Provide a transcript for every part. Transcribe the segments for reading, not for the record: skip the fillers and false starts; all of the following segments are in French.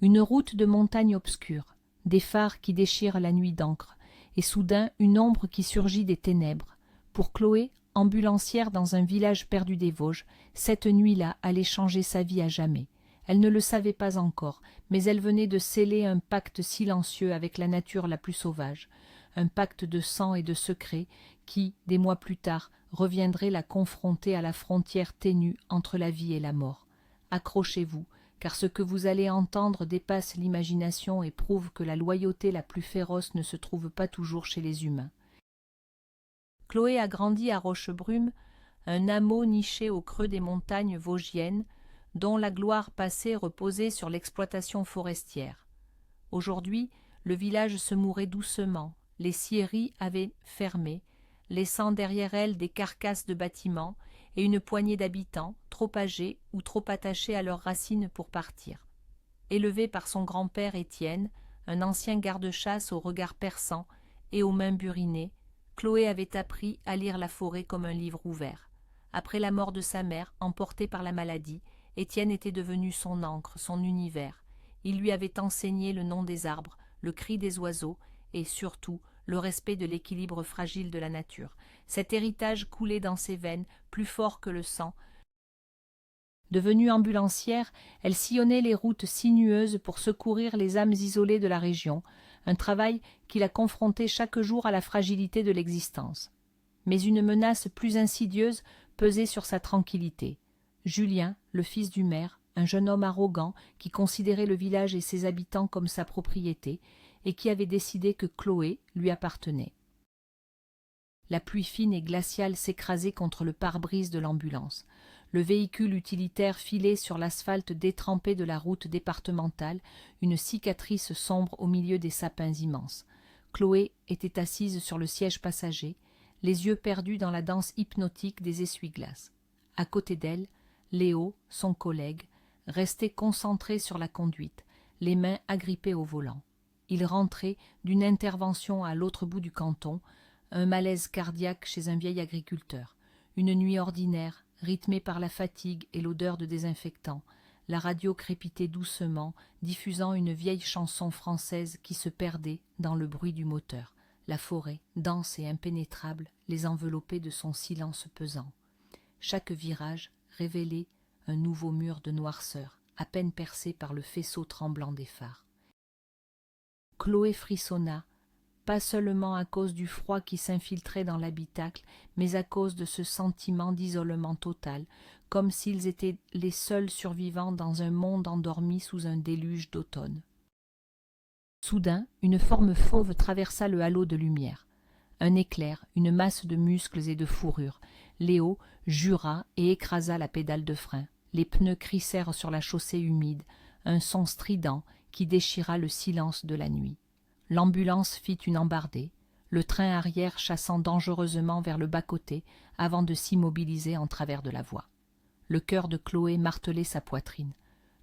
Une route de montagne obscure, des phares qui déchirent la nuit d'encre, et soudain une ombre qui surgit des ténèbres. Pour Chloé, ambulancière dans un village perdu des Vosges, cette nuit-là allait changer sa vie à jamais. Elle ne le savait pas encore, mais elle venait de sceller un pacte silencieux avec la nature la plus sauvage, un pacte de sang et de secret qui, des mois plus tard, reviendrait la confronter à la frontière ténue entre la vie et la mort. Accrochez-vous, car ce que vous allez entendre dépasse l'imagination et prouve que la loyauté la plus féroce ne se trouve pas toujours chez les humains. Chloé a grandi à Rochebrume, un hameau niché au creux des montagnes vosgiennes, dont la gloire passée reposait sur l'exploitation forestière. Aujourd'hui, le village se mourait doucement, les scieries avaient fermé, laissant derrière elles des carcasses de bâtiments et une poignée d'habitants, trop âgés ou trop attachés à leurs racines pour partir. Élevée par son grand-père Étienne, un ancien garde-chasse au regard perçant et aux mains burinées, Chloé avait appris à lire la forêt comme un livre ouvert. Après la mort de sa mère, emportée par la maladie, Étienne était devenu son ancre, son univers. Il lui avait enseigné le nom des arbres, le cri des oiseaux et, surtout, le respect de l'équilibre fragile de la nature. Cet héritage coulait dans ses veines, plus fort que le sang. Devenue ambulancière, elle sillonnait les routes sinueuses pour secourir les âmes isolées de la région, un travail qui la confrontait chaque jour à la fragilité de l'existence. Mais une menace plus insidieuse pesait sur sa tranquillité. Julien, le fils du maire, un jeune homme arrogant qui considérait le village et ses habitants comme sa propriété et qui avait décidé que Chloé lui appartenait. La pluie fine et glaciale s'écrasait contre le pare-brise de l'ambulance. Le véhicule utilitaire filait sur l'asphalte détrempé de la route départementale, une cicatrice sombre au milieu des sapins immenses. Chloé était assise sur le siège passager, les yeux perdus dans la danse hypnotique des essuie-glaces. À côté d'elle, Léo, son collègue, restait concentré sur la conduite, les mains agrippées au volant. Il rentrait d'une intervention à l'autre bout du canton, un malaise cardiaque chez un vieil agriculteur, une nuit ordinaire, rythmée par la fatigue et l'odeur de désinfectant. La radio crépitait doucement, diffusant une vieille chanson française qui se perdait dans le bruit du moteur. La forêt, dense et impénétrable, les enveloppait de son silence pesant. Chaque virage révélait un nouveau mur de noirceur, à peine percé par le faisceau tremblant des phares. Chloé frissonna, pas seulement à cause du froid qui s'infiltrait dans l'habitacle, mais à cause de ce sentiment d'isolement total, comme s'ils étaient les seuls survivants dans un monde endormi sous un déluge d'automne. Soudain, une forme fauve traversa le halo de lumière. Un éclair, une masse de muscles et de fourrure. Léo jura et écrasa la pédale de frein. Les pneus crissèrent sur la chaussée humide, un son strident qui déchira le silence de la nuit. L'ambulance fit une embardée, le train arrière chassant dangereusement vers le bas-côté avant de s'immobiliser en travers de la voie. Le cœur de Chloé martelait sa poitrine.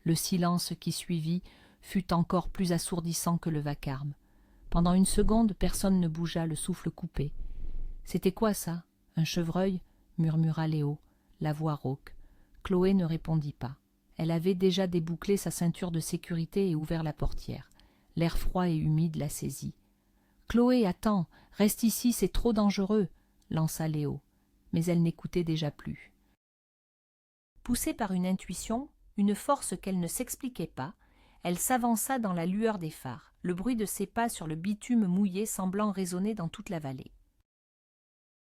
Le silence qui suivit fut encore plus assourdissant que le vacarme. Pendant une seconde, personne ne bougea, le souffle coupé. « C'était quoi ça? Un chevreuil » murmura Léo, la voix rauque. Chloé ne répondit pas. Elle avait déjà débouclé sa ceinture de sécurité et ouvert la portière. L'air froid et humide la saisit. « Chloé, attends, reste ici, c'est trop dangereux » lança Léo. Mais elle n'écoutait déjà plus. Poussée par une intuition, une force qu'elle ne s'expliquait pas, elle s'avança dans la lueur des phares, le bruit de ses pas sur le bitume mouillé semblant résonner dans toute la vallée.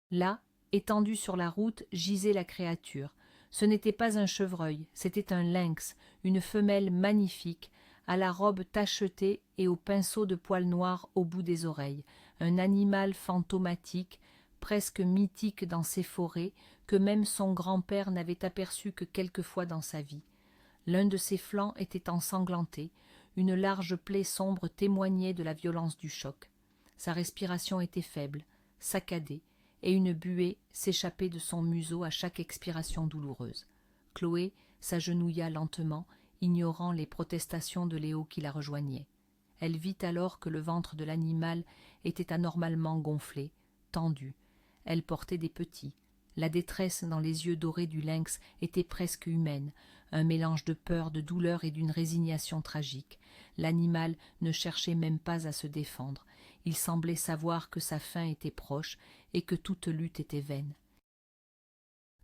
Là, étendue sur la route, gisait la créature. Ce n'était pas un chevreuil, c'était un lynx, une femelle magnifique, à la robe tachetée et au pinceau de poils noirs au bout des oreilles, un animal fantomatique, presque mythique dans ces forêts, que même son grand-père n'avait aperçu que quelques fois dans sa vie. L'un de ses flancs était ensanglanté, une large plaie sombre témoignait de la violence du choc. Sa respiration était faible, saccadée, et une buée s'échappait de son museau à chaque expiration douloureuse. Chloé s'agenouilla lentement, ignorant les protestations de Léo qui la rejoignait. Elle vit alors que le ventre de l'animal était anormalement gonflé, tendu. Elle portait des petits. La détresse dans les yeux dorés du lynx était presque humaine, un mélange de peur, de douleur et d'une résignation tragique. L'animal ne cherchait même pas à se défendre. Il semblait savoir que sa fin était proche et que toute lutte était vaine.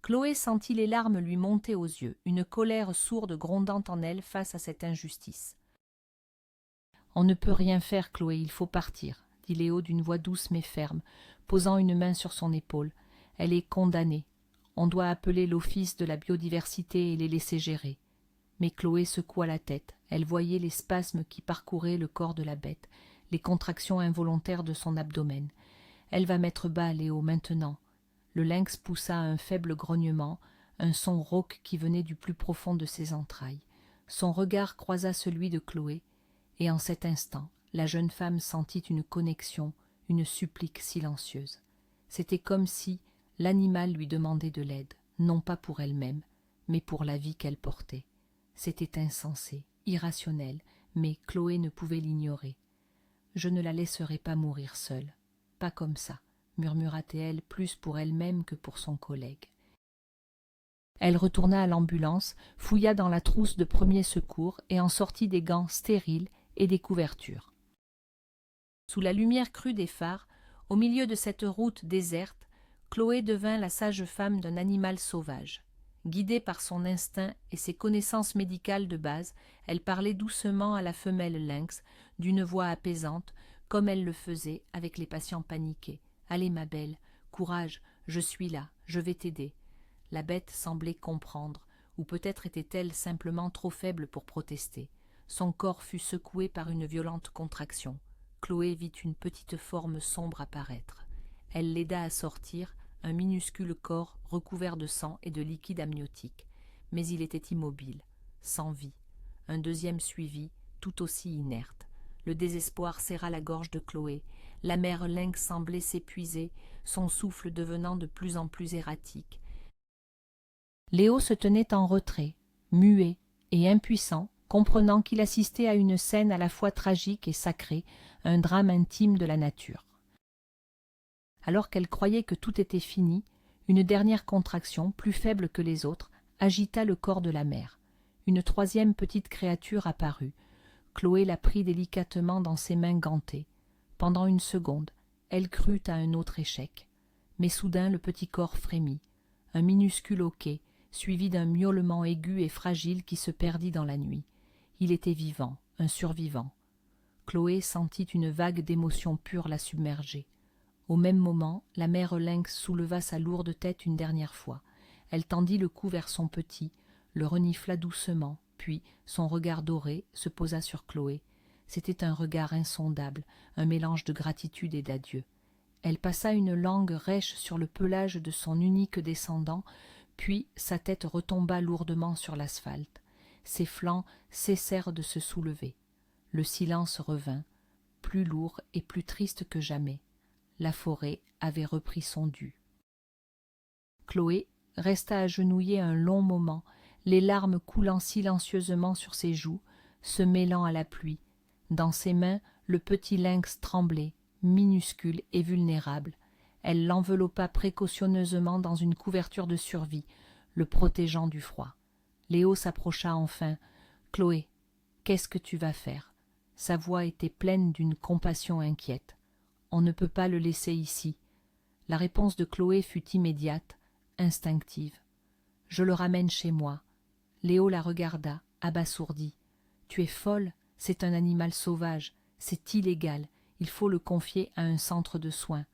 Chloé sentit les larmes lui monter aux yeux, une colère sourde grondant en elle face à cette injustice. « On ne peut rien faire, Chloé, il faut partir, » dit Léo d'une voix douce mais ferme, posant une main sur son épaule. « Elle est condamnée. On doit appeler l'office de la biodiversité et les laisser gérer. » Mais Chloé secoua la tête. Elle voyait les spasmes qui parcouraient le corps de la bête, les contractions involontaires de son abdomen. « Elle va mettre bas, Léo, maintenant. » Le lynx poussa un faible grognement, un son rauque qui venait du plus profond de ses entrailles. Son regard croisa celui de Chloé, et en cet instant, la jeune femme sentit une connexion, une supplique silencieuse. C'était comme si l'animal lui demandait de l'aide, non pas pour elle-même, mais pour la vie qu'elle portait. C'était insensé, irrationnel, mais Chloé ne pouvait l'ignorer. « Je ne la laisserai pas mourir seule, pas comme ça, » murmura-t-elle plus pour elle-même que pour son collègue. Elle retourna à l'ambulance, fouilla dans la trousse de premiers secours et en sortit des gants stériles et des couvertures. Sous la lumière crue des phares, au milieu de cette route déserte, Chloé devint la sage-femme d'un animal sauvage. Guidée par son instinct et ses connaissances médicales de base, elle parlait doucement à la femelle lynx, d'une voix apaisante, comme elle le faisait avec les patients paniqués. « Allez, ma belle, courage, je suis là, je vais t'aider. » La bête semblait comprendre, ou peut-être était-elle simplement trop faible pour protester. Son corps fut secoué par une violente contraction. Chloé vit une petite forme sombre apparaître. Elle l'aida à sortir, un minuscule corps recouvert de sang et de liquide amniotique. Mais il était immobile, sans vie. Un deuxième suivit, tout aussi inerte. Le désespoir serra la gorge de Chloé. La mère lynx semblait s'épuiser, son souffle devenant de plus en plus erratique. Léo se tenait en retrait, muet et impuissant, comprenant qu'il assistait à une scène à la fois tragique et sacrée, un drame intime de la nature. Alors qu'elle croyait que tout était fini, une dernière contraction, plus faible que les autres, agita le corps de la mère. Une troisième petite créature apparut. Chloé la prit délicatement dans ses mains gantées. Pendant une seconde, elle crut à un autre échec. Mais soudain le petit corps frémit. Un minuscule hoquet, suivi d'un miaulement aigu et fragile qui se perdit dans la nuit. Il était vivant, un survivant. Chloé sentit une vague d'émotion pure la submerger. Au même moment, la mère lynx souleva sa lourde tête une dernière fois. Elle tendit le cou vers son petit, le renifla doucement, puis, son regard doré, se posa sur Chloé. C'était un regard insondable, un mélange de gratitude et d'adieu. Elle passa une langue rêche sur le pelage de son unique descendant, puis sa tête retomba lourdement sur l'asphalte. Ses flancs cessèrent de se soulever. Le silence revint, plus lourd et plus triste que jamais. La forêt avait repris son dû. Chloé resta agenouillée un long moment, les larmes coulant silencieusement sur ses joues, se mêlant à la pluie. Dans ses mains, le petit lynx tremblait, minuscule et vulnérable. Elle l'enveloppa précautionneusement dans une couverture de survie, le protégeant du froid. Léo s'approcha enfin. « Chloé, qu'est-ce que tu vas faire ?» Sa voix était pleine d'une compassion inquiète. « On ne peut pas le laisser ici. » La réponse de Chloé fut immédiate, instinctive. « Je le ramène chez moi. » Léo la regarda, abasourdi. « Tu es folle, c'est un animal sauvage, c'est illégal, il faut le confier à un centre de soins.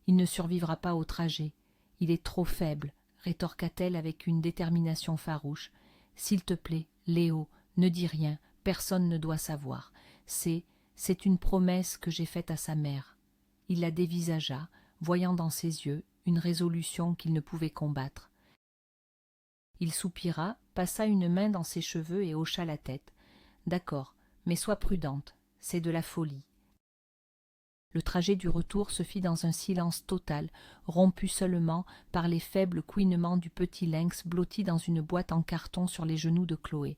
Il ne survivra pas au trajet, il est trop faible, » rétorqua-t-elle avec une détermination farouche. « S'il te plaît, Léo, ne dis rien, personne ne doit savoir. C'est une promesse que j'ai faite à sa mère. » Il la dévisagea, voyant dans ses yeux une résolution qu'il ne pouvait combattre. Il soupira, passa une main dans ses cheveux et hocha la tête. « D'accord, mais sois prudente, c'est de la folie. » Le trajet du retour se fit dans un silence total, rompu seulement par les faibles couinements du petit lynx blotti dans une boîte en carton sur les genoux de Chloé.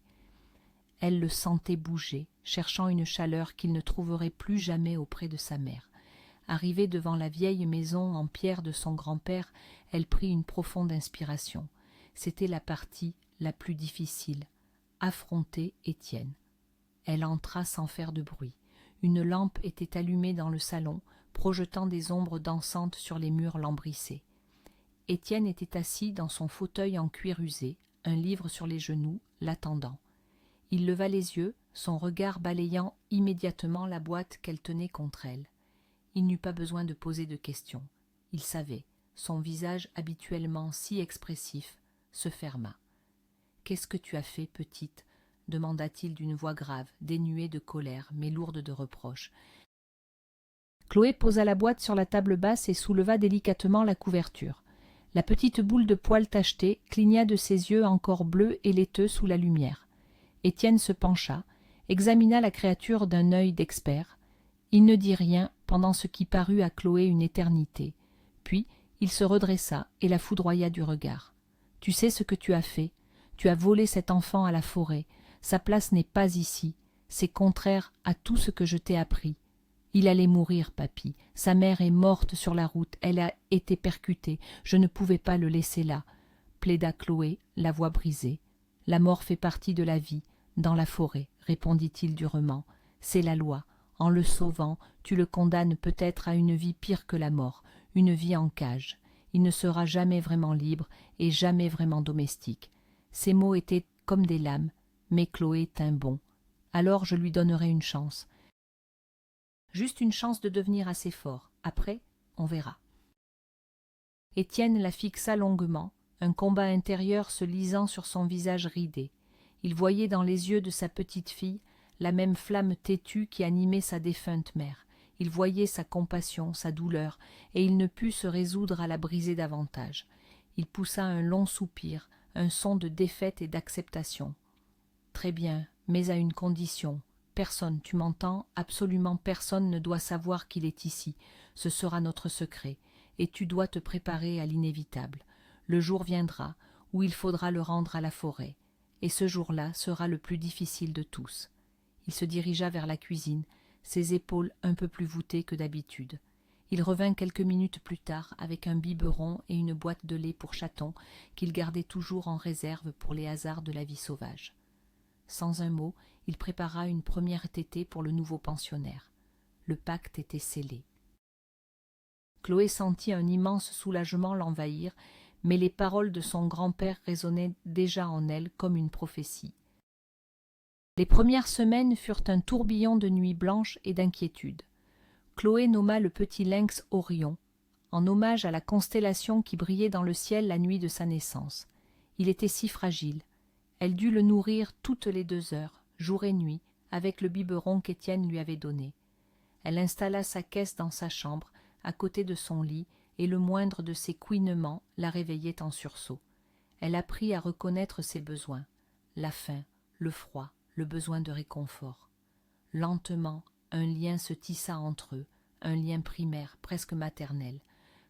Elle le sentait bouger, cherchant une chaleur qu'il ne trouverait plus jamais auprès de sa mère. Arrivée devant la vieille maison en pierre de son grand-père, elle prit une profonde inspiration. C'était la partie la plus difficile. affronter Étienne. Elle entra sans faire de bruit. Une lampe était allumée dans le salon, projetant des ombres dansantes sur les murs lambrissés. Étienne était assis dans son fauteuil en cuir usé, un livre sur les genoux, l'attendant. Il leva les yeux, son regard balayant immédiatement la boîte qu'elle tenait contre elle. Il n'eut pas besoin de poser de questions. Il savait, son visage habituellement si expressif se ferma. « Qu'est-ce que tu as fait, petite ?» demanda-t-il d'une voix grave, dénuée de colère, mais lourde de reproches. Chloé posa la boîte sur la table basse et souleva délicatement la couverture. La petite boule de poils tachetés cligna de ses yeux encore bleus et laiteux sous la lumière. Étienne se pencha, examina la créature d'un œil d'expert. Il ne dit rien pendant ce qui parut à Chloé une éternité. Puis il se redressa et la foudroya du regard. « Tu sais ce que tu as fait. Tu as volé cet enfant à la forêt. Sa place n'est pas ici. C'est contraire à tout ce que je t'ai appris. Il allait mourir, papy. Sa mère est morte sur la route. Elle a été percutée. Je ne pouvais pas le laisser là. » plaida Chloé, la voix brisée. « La mort fait partie de la vie, dans la forêt, » répondit-il durement. « C'est la loi. En le sauvant, tu le condamnes peut-être à une vie pire que la mort, une vie en cage. Il ne sera jamais vraiment libre et jamais vraiment domestique. » Ces mots étaient comme des lames, mais Chloé tint bon. « Alors je lui donnerai une chance. Juste une chance de devenir assez fort. Après, on verra. » Étienne la fixa longuement, un combat intérieur se lisant sur son visage ridé. Il voyait dans les yeux de sa petite-fille la même flamme têtue qui animait sa défunte mère. Il voyait sa compassion, sa douleur, et il ne put se résoudre à la briser davantage. Il poussa un long soupir, un son de défaite et d'acceptation. « Très bien, mais à une condition. Personne, tu m'entends, absolument personne ne doit savoir qu'il est ici. Ce sera notre secret, et tu dois te préparer à l'inévitable. Le jour viendra où il faudra le rendre à la forêt, et ce jour-là sera le plus difficile de tous. » Il se dirigea vers la cuisine, ses épaules un peu plus voûtées que d'habitude. Il revint quelques minutes plus tard avec un biberon et une boîte de lait pour chatons qu'il gardait toujours en réserve pour les hasards de la vie sauvage. Sans un mot, il prépara une première tétée pour le nouveau pensionnaire. Le pacte était scellé. Chloé sentit un immense soulagement l'envahir, mais les paroles de son grand-père résonnaient déjà en elle comme une prophétie. Les premières semaines furent un tourbillon de nuits blanches et d'inquiétude. Chloé nomma le petit lynx Orion, en hommage à la constellation qui brillait dans le ciel la nuit de sa naissance. Il était si fragile. Elle dut le nourrir toutes les 2 heures, jour et nuit, avec le biberon qu'Étienne lui avait donné. Elle installa sa caisse dans sa chambre, à côté de son lit, et le moindre de ses couinements la réveillait en sursaut. Elle apprit à reconnaître ses besoins, la faim, le froid, le besoin de réconfort. Lentement, un lien se tissa entre eux, un lien primaire, presque maternel.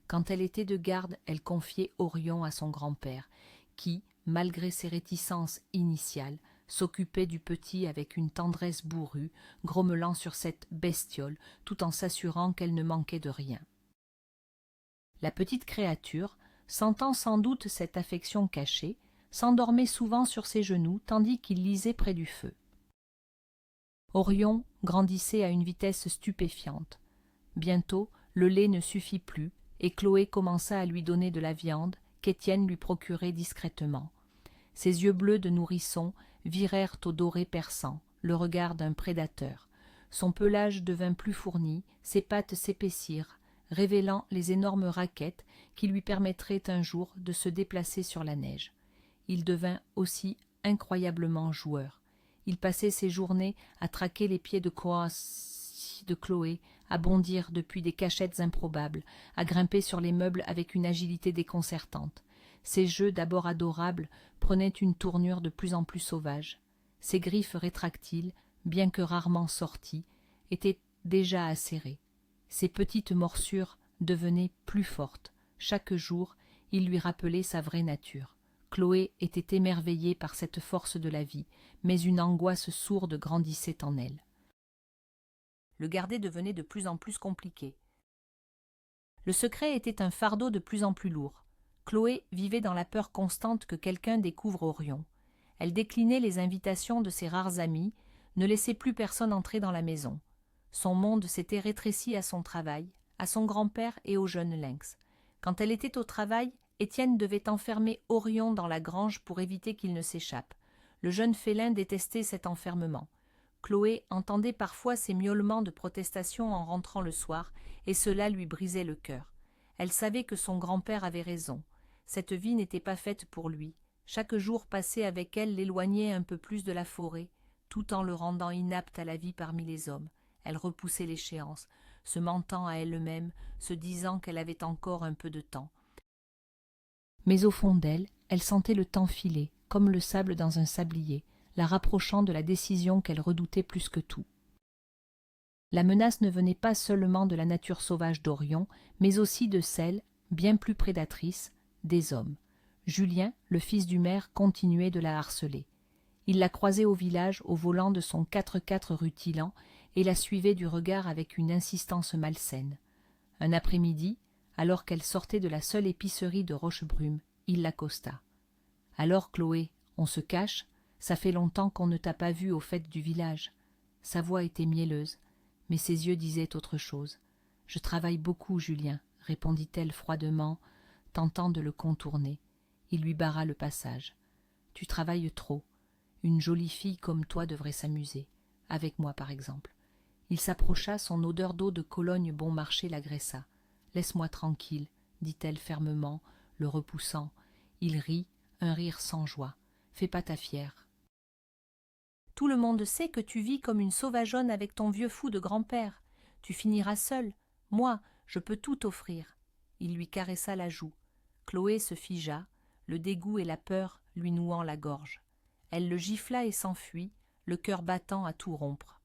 Quand elle était de garde, elle confiait Orion à son grand-père, qui, malgré ses réticences initiales, s'occupait du petit avec une tendresse bourrue, grommelant sur cette bestiole, tout en s'assurant qu'elle ne manquait de rien. La petite créature, sentant sans doute cette affection cachée, s'endormait souvent sur ses genoux tandis qu'il lisait près du feu. Orion grandissait à une vitesse stupéfiante. Bientôt, le lait ne suffit plus, et Chloé commença à lui donner de la viande qu'Étienne lui procurait discrètement. Ses yeux bleus de nourrisson virèrent au doré perçant, le regard d'un prédateur. Son pelage devint plus fourni, ses pattes s'épaissirent, révélant les énormes raquettes qui lui permettraient un jour de se déplacer sur la neige. Il devint aussi incroyablement joueur. Il passait ses journées à traquer les pieds de Chloé, à bondir depuis des cachettes improbables, à grimper sur les meubles avec une agilité déconcertante. Ses jeux, d'abord adorables, prenaient une tournure de plus en plus sauvage. Ses griffes rétractiles, bien que rarement sorties, étaient déjà acérées. Ses petites morsures devenaient plus fortes. Chaque jour, il lui rappelait sa vraie nature. Chloé était émerveillée par cette force de la vie, mais une angoisse sourde grandissait en elle. Le garder devenait de plus en plus compliqué. Le secret était un fardeau de plus en plus lourd. Chloé vivait dans la peur constante que quelqu'un découvre Orion. Elle déclinait les invitations de ses rares amis, ne laissait plus personne entrer dans la maison. Son monde s'était rétréci à son travail, à son grand-père et au jeune lynx. Quand elle était au travail, Étienne devait enfermer Orion dans la grange pour éviter qu'il ne s'échappe. Le jeune félin détestait cet enfermement. Chloé entendait parfois ses miaulements de protestation en rentrant le soir, et cela lui brisait le cœur. Elle savait que son grand-père avait raison. Cette vie n'était pas faite pour lui. Chaque jour passé avec elle l'éloignait un peu plus de la forêt, tout en le rendant inapte à la vie parmi les hommes. Elle repoussait l'échéance, se mentant à elle-même, se disant qu'elle avait encore un peu de temps. Mais au fond d'elle, elle sentait le temps filer, comme le sable dans un sablier, la rapprochant de la décision qu'elle redoutait plus que tout. La menace ne venait pas seulement de la nature sauvage d'Orion, mais aussi de celle, bien plus prédatrice, des hommes. Julien, le fils du maire, continuait de la harceler. Il la croisait au village au volant de son 4x4 rutilant et la suivait du regard avec une insistance malsaine. Un après-midi, alors qu'elle sortait de la seule épicerie de Rochebrume, il l'accosta. « Alors, Chloé, on se cache? Ça fait longtemps qu'on ne t'a pas vue aux fêtes du village. » Sa voix était mielleuse, mais ses yeux disaient autre chose. « Je travaille beaucoup, Julien, » répondit-elle froidement, tentant de le contourner. Il lui barra le passage. « Tu travailles trop. Une jolie fille comme toi devrait s'amuser. Avec moi, par exemple. » Il s'approcha, son odeur d'eau de Cologne bon marché l'agressa. « Laisse-moi tranquille, » dit-elle fermement, le repoussant. Il rit, un rire sans joie. « Fais pas ta fière. »« Tout le monde sait que tu vis comme une sauvageonne avec ton vieux fou de grand-père. Tu finiras seule. Moi, je peux tout t'offrir. » Il lui caressa la joue. Chloé se figea, le dégoût et la peur lui nouant la gorge. Elle le gifla et s'enfuit, le cœur battant à tout rompre.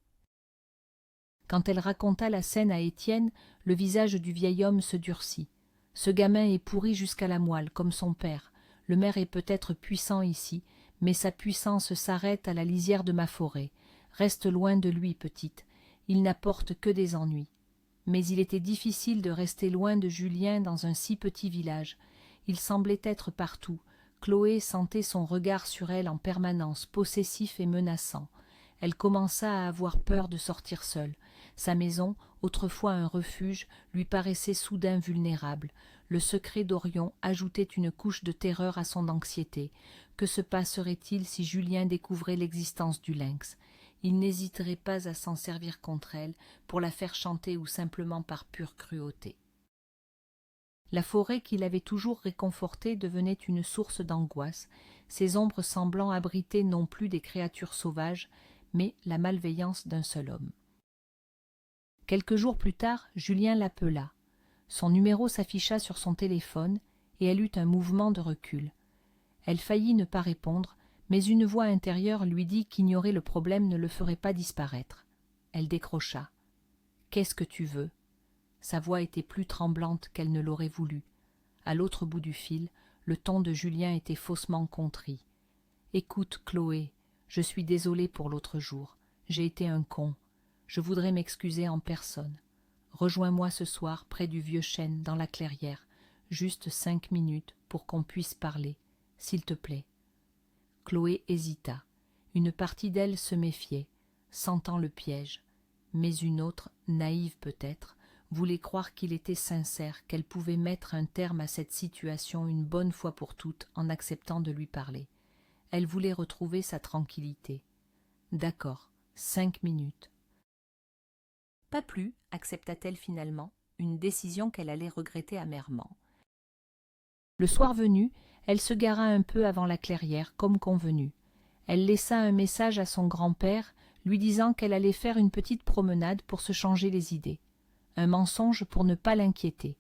Quand elle raconta la scène à Étienne, le visage du vieil homme se durcit. « Ce gamin est pourri jusqu'à la moelle, comme son père. Le maire est peut-être puissant ici, mais sa puissance s'arrête à la lisière de ma forêt. Reste loin de lui, petite. Il n'apporte que des ennuis. » Mais il était difficile de rester loin de Julien dans un si petit village. Il semblait être partout. Chloé sentait son regard sur elle en permanence, possessif et menaçant. Elle commença à avoir peur de sortir seule. Sa maison, autrefois un refuge, lui paraissait soudain vulnérable. Le secret d'Orion ajoutait une couche de terreur à son anxiété. Que se passerait-il si Julien découvrait l'existence du lynx? Il n'hésiterait pas à s'en servir contre elle, pour la faire chanter ou simplement par pure cruauté. La forêt qui l'avait toujours réconforté devenait une source d'angoisse, ses ombres semblant abriter non plus des créatures sauvages, mais la malveillance d'un seul homme. Quelques jours plus tard, Julien l'appela. Son numéro s'afficha sur son téléphone, et elle eut un mouvement de recul. Elle faillit ne pas répondre, mais une voix intérieure lui dit qu'ignorer le problème ne le ferait pas disparaître. Elle décrocha. « Qu'est-ce que tu veux ?» Sa voix était plus tremblante qu'elle ne l'aurait voulu. À l'autre bout du fil, le ton de Julien était faussement contrit. « Écoute, Chloé, je suis désolé pour l'autre jour. J'ai été un con. Je voudrais m'excuser en personne. Rejoins-moi ce soir près du vieux chêne dans la clairière, juste 5 minutes pour qu'on puisse parler, s'il te plaît. » Chloé hésita. Une partie d'elle se méfiait, sentant le piège, mais une autre, naïve peut-être, voulait croire qu'il était sincère, qu'elle pouvait mettre un terme à cette situation une bonne fois pour toutes en acceptant de lui parler. Elle voulait retrouver sa tranquillité. D'accord, 5 minutes. Pas plus, accepta-t-elle finalement, une décision qu'elle allait regretter amèrement. Le soir venu, elle se gara un peu avant la clairière, comme convenu. Elle laissa un message à son grand-père, lui disant qu'elle allait faire une petite promenade pour se changer les idées. Un mensonge pour ne pas l'inquiéter.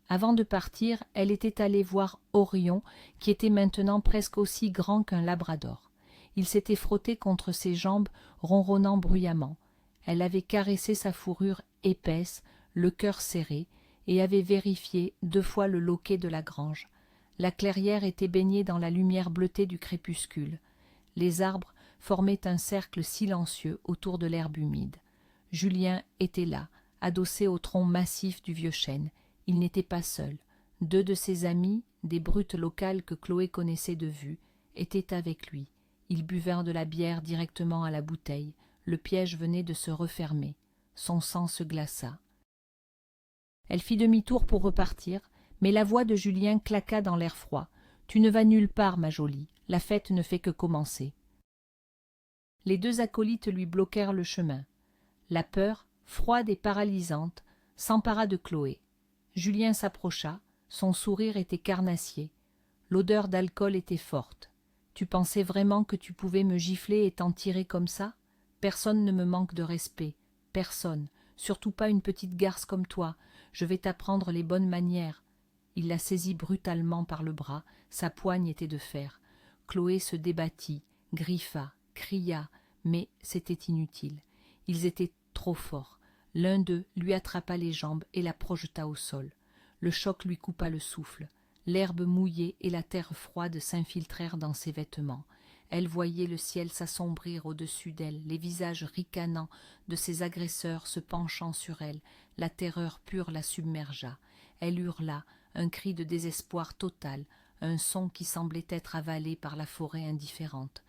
Avant de partir, elle était allée voir Orion, qui était maintenant presque aussi grand qu'un labrador. Il s'était frotté contre ses jambes, ronronnant bruyamment. Elle avait caressé sa fourrure épaisse, le cœur serré, et avait vérifié 2 fois le loquet de la grange. La clairière était baignée dans la lumière bleutée du crépuscule. Les arbres formaient un cercle silencieux autour de l'herbe humide. Julien était là, adossé au tronc massif du vieux chêne. Il n'était pas seul. 2 de ses amis, des brutes locales que Chloé connaissait de vue, étaient avec lui. Ils buvèrent de la bière directement à la bouteille. Le piège venait de se refermer. Son sang se glaça. Elle fit demi-tour pour repartir, mais la voix de Julien claqua dans l'air froid. « Tu ne vas nulle part, ma jolie. La fête ne fait que commencer. » Les deux acolytes lui bloquèrent le chemin. La peur, froide et paralysante, s'empara de Chloé. Julien s'approcha, son sourire était carnassier. L'odeur d'alcool était forte. « Tu pensais vraiment que tu pouvais me gifler et t'en tirer comme ça? Personne ne me manque de respect. Personne. Surtout pas une petite garce comme toi. Je vais t'apprendre les bonnes manières. » Il la saisit brutalement par le bras, sa poigne était de fer. Chloé se débattit, griffa, cria, mais c'était inutile. Ils étaient trop forts. L'un d'eux lui attrapa les jambes et la projeta au sol. Le choc lui coupa le souffle. L'herbe mouillée et la terre froide s'infiltrèrent dans ses vêtements. Elle voyait le ciel s'assombrir au-dessus d'elle, les visages ricanants de ses agresseurs se penchant sur elle. La terreur pure la submergea. Elle hurla, un cri de désespoir total, un son qui semblait être avalé par la forêt indifférente.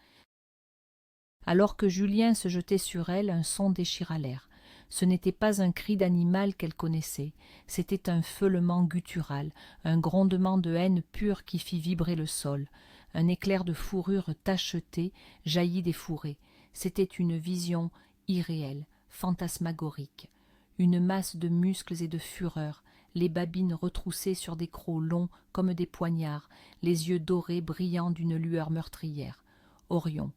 Alors que Julien se jetait sur elle, un son déchira l'air. Ce n'était pas un cri d'animal qu'elle connaissait, c'était un feulement guttural, un grondement de haine pure qui fit vibrer le sol. Un éclair de fourrure tachetée jaillit des fourrés. C'était une vision irréelle, fantasmagorique. Une masse de muscles et de fureur, les babines retroussées sur des crocs longs comme des poignards, les yeux dorés brillant d'une lueur meurtrière. Orion.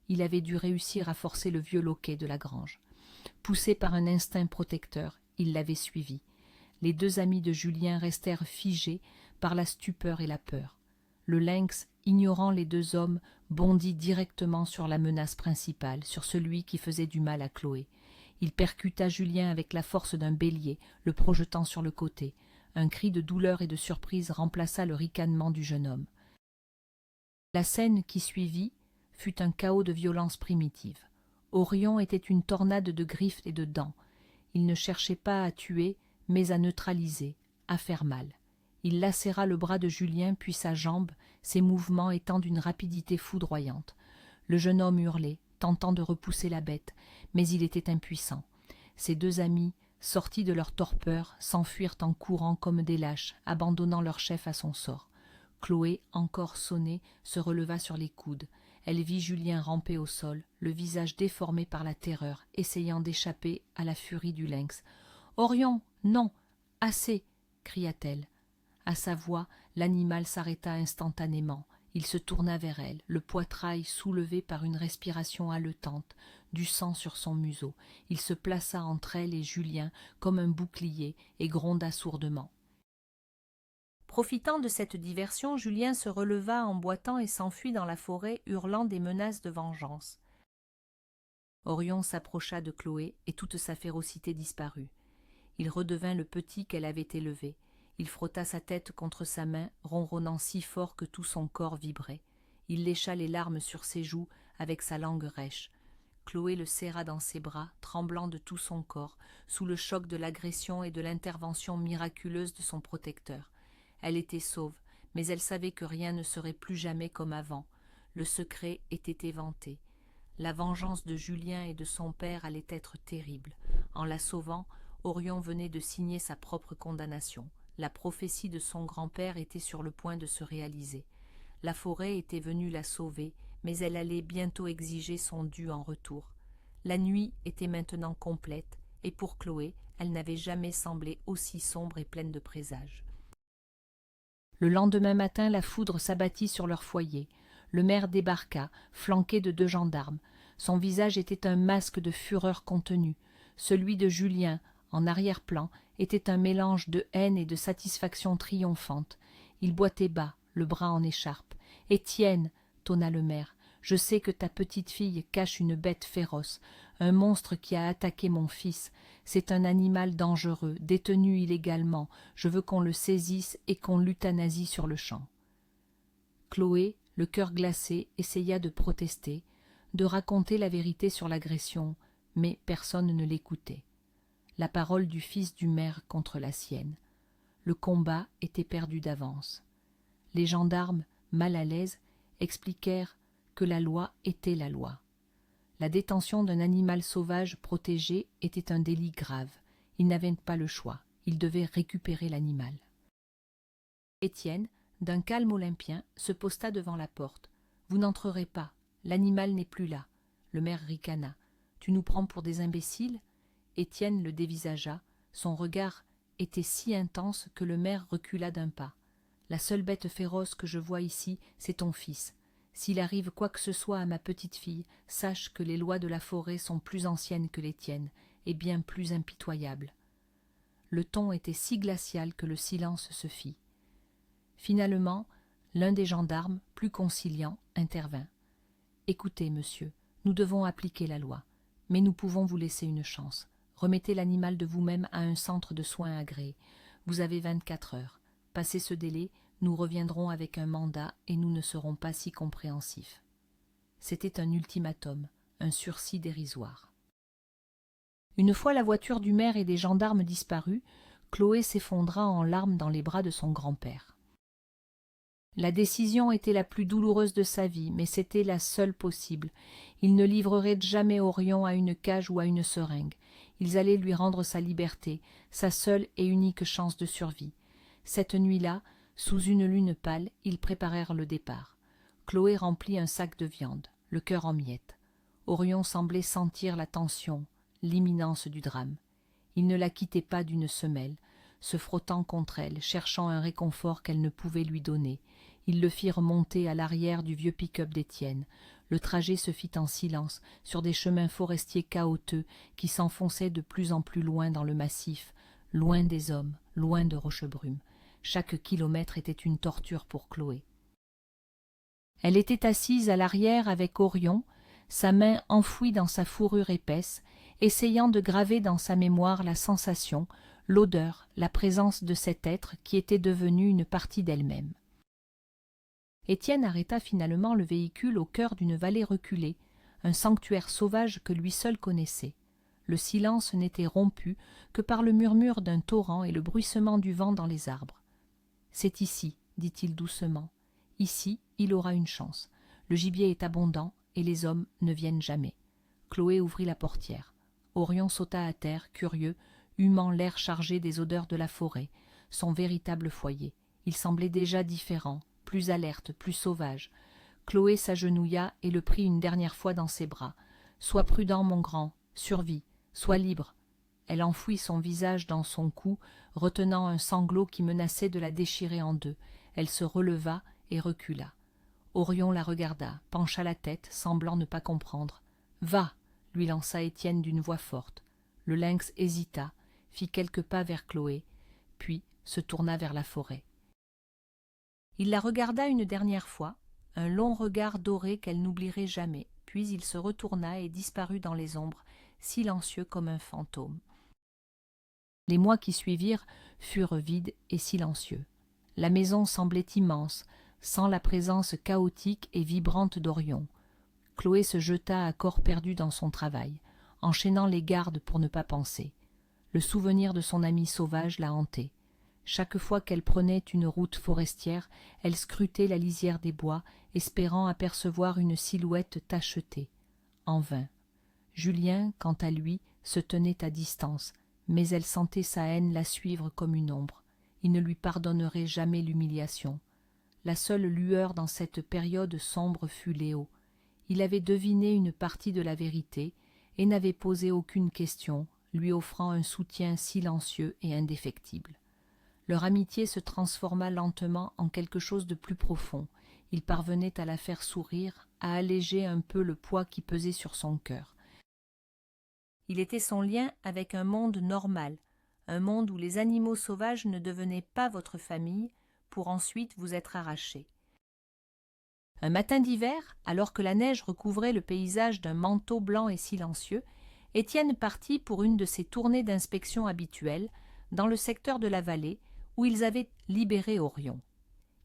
Il avait dû réussir à forcer le vieux loquet de la grange. Poussé par un instinct protecteur, il l'avait suivi. Les deux amis de Julien restèrent figés par la stupeur et la peur. Le lynx, ignorant les deux hommes, bondit directement sur la menace principale, sur celui qui faisait du mal à Chloé. Il percuta Julien avec la force d'un bélier, le projetant sur le côté. Un cri de douleur et de surprise remplaça le ricanement du jeune homme. La scène qui suivit fut un chaos de violence primitive. Orion était une tornade de griffes et de dents. Il ne cherchait pas à tuer, mais à neutraliser, à faire mal. Il lacéra le bras de Julien, puis sa jambe, ses mouvements étant d'une rapidité foudroyante. Le jeune homme hurlait, tentant de repousser la bête, mais il était impuissant. Ses deux amis, sortis de leur torpeur, s'enfuirent en courant comme des lâches, abandonnant leur chef à son sort. Chloé, encore sonnée, se releva sur les coudes. Elle vit Julien ramper au sol, le visage déformé par la terreur, essayant d'échapper à la furie du lynx. « Orion, non, assez !» cria-t-elle. À sa voix, l'animal s'arrêta instantanément. Il se tourna vers elle, le poitrail soulevé par une respiration haletante, du sang sur son museau. Il se plaça entre elle et Julien comme un bouclier et gronda sourdement. Profitant de cette diversion, Julien se releva en boitant et s'enfuit dans la forêt, hurlant des menaces de vengeance. Orion s'approcha de Chloé et toute sa férocité disparut. Il redevint le petit qu'elle avait élevé. Il frotta sa tête contre sa main, ronronnant si fort que tout son corps vibrait. Il lécha les larmes sur ses joues avec sa langue rêche. Chloé le serra dans ses bras, tremblant de tout son corps, sous le choc de l'agression et de l'intervention miraculeuse de son protecteur. Elle était sauve, mais elle savait que rien ne serait plus jamais comme avant. Le secret était éventé. La vengeance de Julien et de son père allait être terrible. En la sauvant, Orion venait de signer sa propre condamnation. La prophétie de son grand-père était sur le point de se réaliser. La forêt était venue la sauver, mais elle allait bientôt exiger son dû en retour. La nuit était maintenant complète, et pour Chloé, elle n'avait jamais semblé aussi sombre et pleine de présages. Le lendemain matin, la foudre s'abattit sur leur foyer. Le maire débarqua, flanqué de 2 gendarmes. Son visage était un masque de fureur contenue. Celui de Julien, en arrière-plan, était un mélange de haine et de satisfaction triomphante. Il boitait bas, le bras en écharpe. « Étienne !» tonna le maire. « Je sais que ta petite-fille cache une bête féroce, un monstre qui a attaqué mon fils. C'est un animal dangereux, détenu illégalement. Je veux qu'on le saisisse et qu'on l'euthanasie sur le champ. » Chloé, le cœur glacé, essaya de protester, de raconter la vérité sur l'agression, mais personne ne l'écoutait. La parole du fils du maire contre la sienne. Le combat était perdu d'avance. Les gendarmes, mal à l'aise, expliquèrent que la loi était la loi. La détention d'un animal sauvage protégé était un délit grave. Il n'avait pas le choix. Il devait récupérer l'animal. Étienne, d'un calme olympien, se posta devant la porte. « Vous n'entrerez pas. L'animal n'est plus là. » Le maire ricana. « Tu nous prends pour des imbéciles ?» Étienne le dévisagea. Son regard était si intense que le maire recula d'un pas. « La seule bête féroce que je vois ici, c'est ton fils. S'il arrive quoi que ce soit à ma petite-fille, sache que les lois de la forêt sont plus anciennes que les tiennes, et bien plus impitoyables. » Le ton était si glacial que le silence se fit. Finalement, l'un des gendarmes, plus conciliant, intervint. « Écoutez, monsieur, nous devons appliquer la loi, mais nous pouvons vous laisser une chance. Remettez l'animal de vous-même à un centre de soins agréé. Vous avez 24 heures. Passé ce délai, nous reviendrons avec un mandat et nous ne serons pas si compréhensifs. » C'était un ultimatum, un sursis dérisoire. Une fois la voiture du maire et des gendarmes disparue, Chloé s'effondra en larmes dans les bras de son grand-père. La décision était la plus douloureuse de sa vie, mais c'était la seule possible. Il ne livrerait jamais Orion à une cage ou à une seringue. Ils allaient lui rendre sa liberté, sa seule et unique chance de survie. Cette nuit-là, sous une lune pâle, ils préparèrent le départ. Chloé remplit un sac de viande, le cœur en miettes. Orion semblait sentir la tension, l'imminence du drame. Il ne la quittait pas d'une semelle, se frottant contre elle, cherchant un réconfort qu'elle ne pouvait lui donner. Ils le firent monter à l'arrière du vieux pick-up d'Étienne. Le trajet se fit en silence, sur des chemins forestiers chaotiques qui s'enfonçaient de plus en plus loin dans le massif, loin des hommes, loin de Rochebrume. Chaque kilomètre était une torture pour Chloé. Elle était assise à l'arrière avec Orion, sa main enfouie dans sa fourrure épaisse, essayant de graver dans sa mémoire la sensation, l'odeur, la présence de cet être qui était devenu une partie d'elle-même. Étienne arrêta finalement le véhicule au cœur d'une vallée reculée, un sanctuaire sauvage que lui seul connaissait. Le silence n'était rompu que par le murmure d'un torrent et le bruissement du vent dans les arbres. « C'est ici, dit-il doucement. Ici, il aura une chance. Le gibier est abondant et les hommes ne viennent jamais. » Chloé ouvrit la portière. Orion sauta à terre, curieux, humant l'air chargé des odeurs de la forêt, son véritable foyer. Il semblait déjà différent, plus alerte, plus sauvage. Chloé s'agenouilla et le prit une dernière fois dans ses bras. « Sois prudent, mon grand, survis, sois libre. » Elle enfouit son visage dans son cou, retenant un sanglot qui menaçait de la déchirer en deux. Elle se releva et recula. Orion la regarda, pencha la tête, semblant ne pas comprendre. « Va !» lui lança Étienne d'une voix forte. Le lynx hésita, fit quelques pas vers Chloé, puis se tourna vers la forêt. Il la regarda une dernière fois, un long regard doré qu'elle n'oublierait jamais, puis il se retourna et disparut dans les ombres, silencieux comme un fantôme. Les mois qui suivirent furent vides et silencieux. La maison semblait immense, sans la présence chaotique et vibrante d'Orion. Chloé se jeta à corps perdu dans son travail, enchaînant les gardes pour ne pas penser. Le souvenir de son ami sauvage la hantait. Chaque fois qu'elle prenait une route forestière, elle scrutait la lisière des bois, espérant apercevoir une silhouette tachetée. En vain. Julien, quant à lui, se tenait à distance, mais elle sentait sa haine la suivre comme une ombre. Il ne lui pardonnerait jamais l'humiliation. La seule lueur dans cette période sombre fut Léo. Il avait deviné une partie de la vérité et n'avait posé aucune question, lui offrant un soutien silencieux et indéfectible. Leur amitié se transforma lentement en quelque chose de plus profond. Il parvenait à la faire sourire, à alléger un peu le poids qui pesait sur son cœur. Il était son lien avec un monde normal, un monde où les animaux sauvages ne devenaient pas votre famille pour ensuite vous être arrachés. Un matin d'hiver, alors que la neige recouvrait le paysage d'un manteau blanc et silencieux, Étienne partit pour une de ses tournées d'inspection habituelles dans le secteur de la vallée où ils avaient libéré Orion.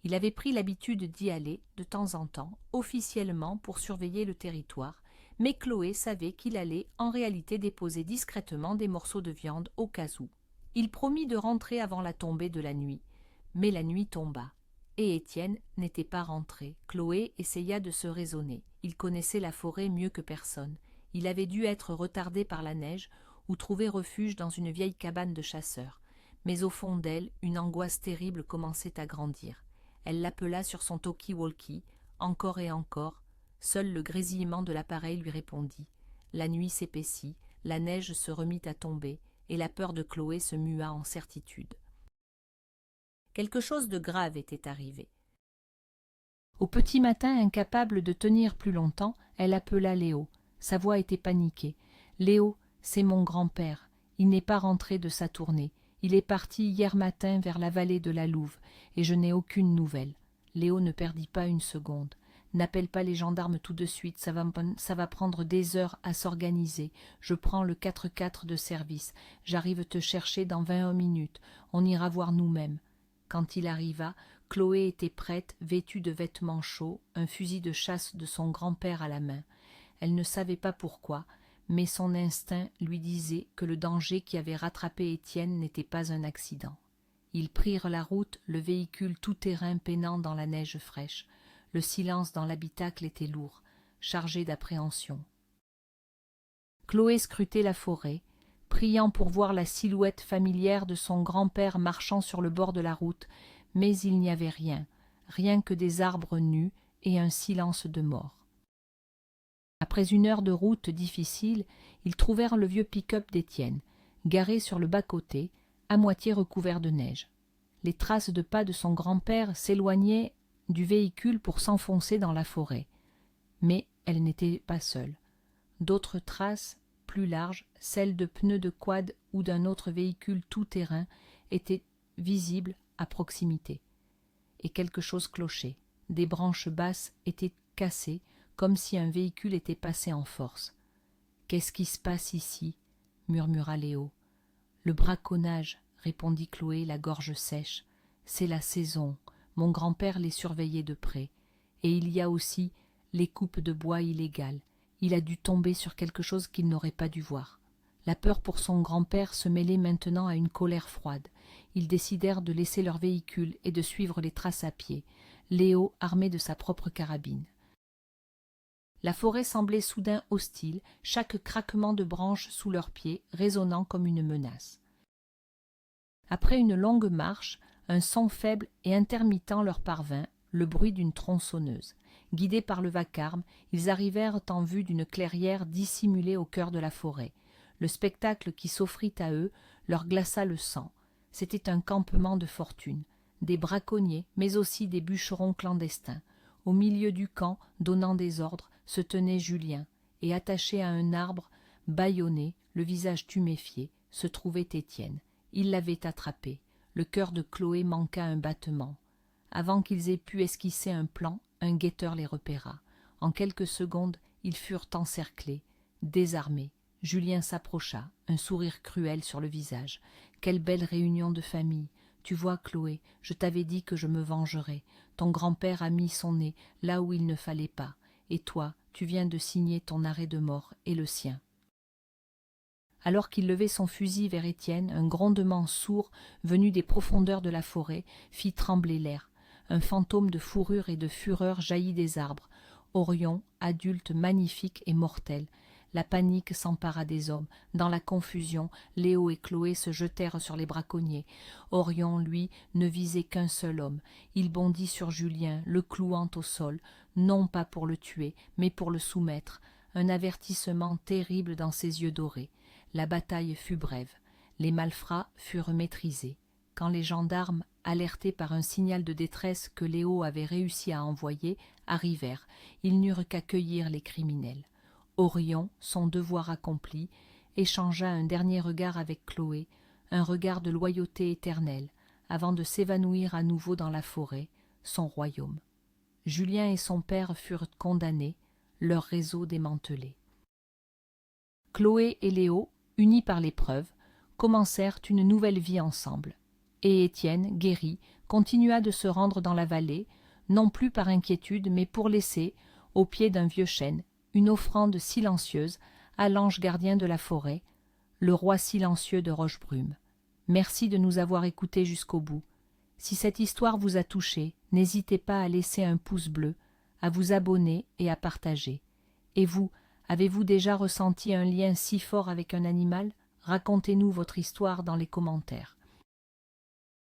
Il avait pris l'habitude d'y aller de temps en temps, officiellement pour surveiller le territoire, mais Chloé savait qu'il allait en réalité déposer discrètement des morceaux de viande au cas où. Il promit de rentrer avant la tombée de la nuit, mais la nuit tomba. et Étienne n'étaient pas rentrés. Chloé essaya de se raisonner. Il connaissait la forêt mieux que personne. Il avait dû être retardé par la neige ou trouver refuge dans une vieille cabane de chasseurs. Mais au fond d'elle, une angoisse terrible commençait à grandir. Elle l'appela sur son talkie-walkie, encore et encore. Seul le grésillement de l'appareil lui répondit. La nuit s'épaissit, la neige se remit à tomber, et la peur de Chloé se mua en certitude. Quelque chose de grave était arrivé. Au petit matin, incapable de tenir plus longtemps, elle appela Léo. Sa voix était paniquée. « Léo, c'est mon grand-père. Il n'est pas rentré de sa tournée. Il est parti hier matin vers la vallée de la Louve, et je n'ai aucune nouvelle. » Léo ne perdit pas une seconde. « N'appelle pas les gendarmes tout de suite, ça va prendre des heures à s'organiser. Je prends le 4x4 de service. J'arrive te chercher dans 20 minutes. On ira voir nous-mêmes. » Quand il arriva, Chloé était prête, vêtue de vêtements chauds, un fusil de chasse de son grand-père à la main. Elle ne savait pas pourquoi, mais son instinct lui disait que le danger qui avait rattrapé Étienne n'était pas un accident. Ils prirent la route, le véhicule tout-terrain peinant dans la neige fraîche. Le silence dans l'habitacle était lourd, chargé d'appréhension. Chloé scrutait la forêt, priant pour voir la silhouette familière de son grand-père marchant sur le bord de la route, mais il n'y avait rien, rien que des arbres nus et un silence de mort. Après une heure de route difficile, ils trouvèrent le vieux pick-up d'Étienne, garé sur le bas-côté, à moitié recouvert de neige. Les traces de pas de son grand-père s'éloignaient du véhicule pour s'enfoncer dans la forêt. Mais elle n'était pas seule. D'autres traces, plus larges, celles de pneus de quad ou d'un autre véhicule tout-terrain, étaient visibles à proximité. Et quelque chose clochait. Des branches basses étaient cassées, comme si un véhicule était passé en force. « Qu'est-ce qui se passe ici ?» murmura Léo. « Le braconnage, » répondit Chloé, la gorge sèche. « C'est la saison. Mon grand-père les surveillait de près. Et il y a aussi les coupes de bois illégales. Il a dû tomber sur quelque chose qu'il n'aurait pas dû voir. » La peur pour son grand-père se mêlait maintenant à une colère froide. Ils décidèrent de laisser leur véhicule et de suivre les traces à pied, Léo armé de sa propre carabine. La forêt semblait soudain hostile, chaque craquement de branches sous leurs pieds résonnant comme une menace. Après une longue marche, un son faible et intermittent leur parvint, le bruit d'une tronçonneuse. Guidés par le vacarme, ils arrivèrent en vue d'une clairière dissimulée au cœur de la forêt. Le spectacle qui s'offrit à eux leur glaça le sang. C'était un campement de fortune, des braconniers, mais aussi des bûcherons clandestins. Au milieu du camp, donnant des ordres, se tenait Julien, et attaché à un arbre, bâillonné, le visage tuméfié, se trouvait Étienne. Il l'avait attrapé. Le cœur de Chloé manqua un battement. Avant qu'ils aient pu esquisser un plan, un guetteur les repéra. En quelques secondes, ils furent encerclés, désarmés. Julien s'approcha, un sourire cruel sur le visage. « Quelle belle réunion de famille! Tu vois, Chloé, je t'avais dit que je me vengerais. Ton grand-père a mis son nez là où il ne fallait pas. Et toi, tu viens de signer ton arrêt de mort et le sien. » Alors qu'il levait son fusil vers Étienne, un grondement sourd, venu des profondeurs de la forêt, fit trembler l'air. Un fantôme de fourrure et de fureur jaillit des arbres. Orion, adulte, magnifique et mortel. La panique s'empara des hommes. Dans la confusion, Léo et Chloé se jetèrent sur les braconniers. Orion, lui, ne visait qu'un seul homme. Il bondit sur Julien, le clouant au sol, non pas pour le tuer, mais pour le soumettre. Un avertissement terrible dans ses yeux dorés. La bataille fut brève. Les malfrats furent maîtrisés. Quand les gendarmes, alertés par un signal de détresse que Léo avait réussi à envoyer, arrivèrent, ils n'eurent qu'à cueillir les criminels. Orion, son devoir accompli, échangea un dernier regard avec Chloé, un regard de loyauté éternelle, avant de s'évanouir à nouveau dans la forêt, son royaume. Julien et son père furent condamnés, leur réseau démantelé. Chloé et Léo, unis par l'épreuve, commencèrent une nouvelle vie ensemble. Et Étienne, guéri, continua de se rendre dans la vallée, non plus par inquiétude, mais pour laisser, au pied d'un vieux chêne, une offrande silencieuse à l'ange gardien de la forêt, le roi silencieux de Rochebrume. Merci de nous avoir écoutés jusqu'au bout. Si cette histoire vous a touché, N'hésitez pas à laisser un pouce bleu, à vous abonner et à partager. Et vous, avez-vous déjà ressenti un lien si fort avec un animal? Racontez-nous votre histoire dans les commentaires.